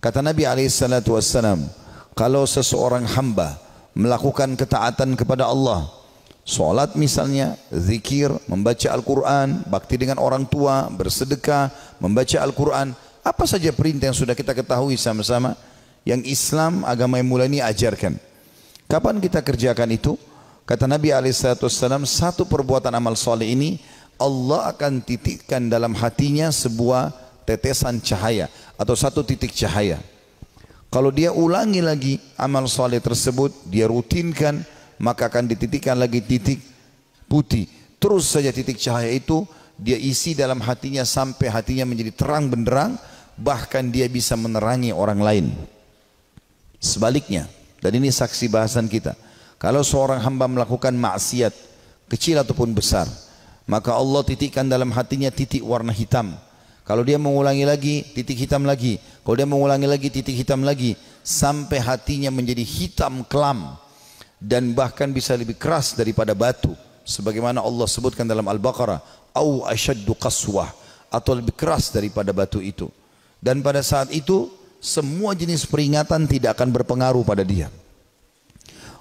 Kata Nabi SAW, kalau seseorang hamba melakukan ketaatan kepada Allah, sholat misalnya, zikir, membaca Al-Quran, bakti dengan orang tua, bersedekah, membaca Al-Quran, apa saja perintah yang sudah kita ketahui sama-sama, yang Islam agama yang mulia ini ajarkan. Kapan kita kerjakan itu? Kata Nabi SAW, satu perbuatan amal soleh ini Allah akan titikkan dalam hatinya sebuah tetesan cahaya atau satu titik cahaya. Kalau dia ulangi lagi amal soleh tersebut, dia rutinkan, maka akan dititikkan lagi titik putih. Terus saja titik cahaya itu dia isi dalam hatinya sampai hatinya menjadi terang benderang, bahkan dia bisa menerangi orang lain. Sebaliknya, dan ini saksi bahasan kita, kalau seorang hamba melakukan maksiat kecil ataupun besar, maka Allah titikkan dalam hatinya titik warna hitam. Kalau dia mengulangi lagi, titik hitam lagi. Kalau dia mengulangi lagi, titik hitam lagi, sampai hatinya menjadi hitam kelam dan bahkan bisa lebih keras daripada batu, sebagaimana Allah sebutkan dalam Al-Baqarah, au asyaddu qaswah, atau lebih keras daripada batu itu. Dan pada saat itu semua jenis peringatan tidak akan berpengaruh pada dia.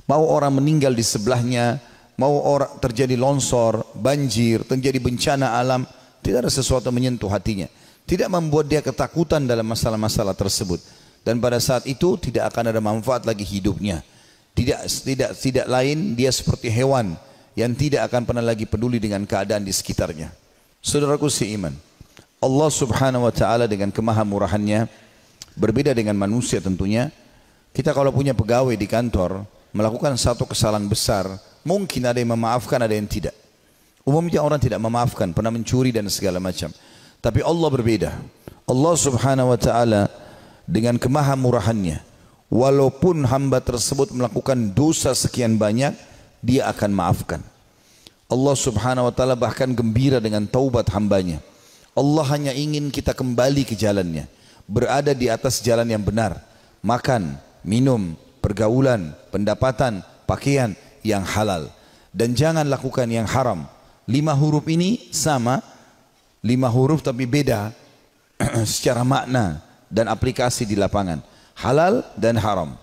Mau orang meninggal di sebelahnya, mau orang terjadi longsor, banjir, terjadi bencana alam, tidak ada sesuatu yang menyentuh hatinya, tidak membuat dia ketakutan dalam masalah-masalah tersebut. Dan pada saat itu tidak akan ada manfaat lagi hidupnya. Tidak lain dia seperti hewan yang tidak akan pernah lagi peduli dengan keadaan di sekitarnya. Saudaraku seiman, Allah Subhanahu wa taala dengan kemahamurahannya berbeda dengan manusia tentunya. Kita kalau punya pegawai di kantor melakukan satu kesalahan besar, mungkin ada yang memaafkan, ada yang tidak. Umumnya orang tidak memaafkan, pernah mencuri dan segala macam. Tapi Allah berbeda. Allah Subhanahu wa taala dengan kemahamurahannya, walaupun hamba tersebut melakukan dosa sekian banyak, dia akan maafkan. Allah Subhanahu wa taala bahkan gembira dengan taubat hambanya. Allah hanya ingin kita kembali ke jalannya, berada di atas jalan yang benar, makan, minum, pergaulan, pendapatan, pakaian yang halal, dan jangan lakukan yang haram. 5 huruf ini sama, 5 huruf tapi beda secara makna dan aplikasi di lapangan. Halal dan haram.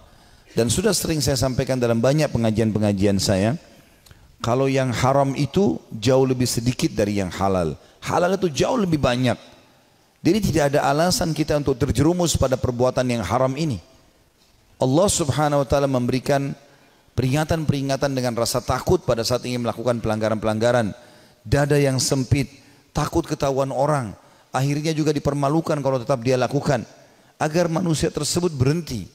Dan sudah sering saya sampaikan dalam banyak pengajian-pengajian saya, kalau yang haram itu jauh lebih sedikit dari yang halal. Halal itu jauh lebih banyak. Jadi tidak ada alasan kita untuk terjerumus pada perbuatan yang haram ini. Allah Subhanahu wa taala memberikan peringatan-peringatan dengan rasa takut pada saat ingin melakukan pelanggaran-pelanggaran. Dada yang sempit, takut ketahuan orang, akhirnya juga dipermalukan kalau tetap dia lakukan, agar manusia tersebut berhenti.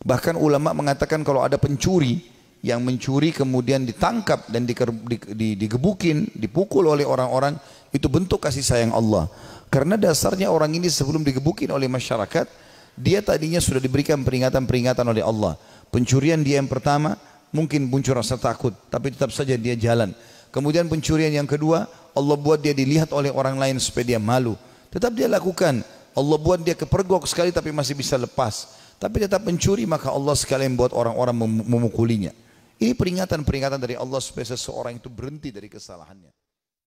Bahkan ulama mengatakan kalau ada pencuri yang mencuri kemudian ditangkap dan digebukin, dipukul oleh orang-orang, itu bentuk kasih sayang Allah. Karena dasarnya orang ini sebelum digebukin oleh masyarakat, dia tadinya sudah diberikan peringatan-peringatan oleh Allah. Pencurian dia yang pertama mungkin muncul rasa takut, tapi tetap saja dia jalan. Kemudian pencurian yang kedua, Allah buat dia dilihat oleh orang lain supaya dia malu, tetap dia lakukan. Allah buat dia kepergok sekali tapi masih bisa lepas, tapi tetap mencuri, maka Allah sekalian buat orang-orang memukulinya. Ini peringatan-peringatan dari Allah supaya seseorang itu berhenti dari kesalahannya.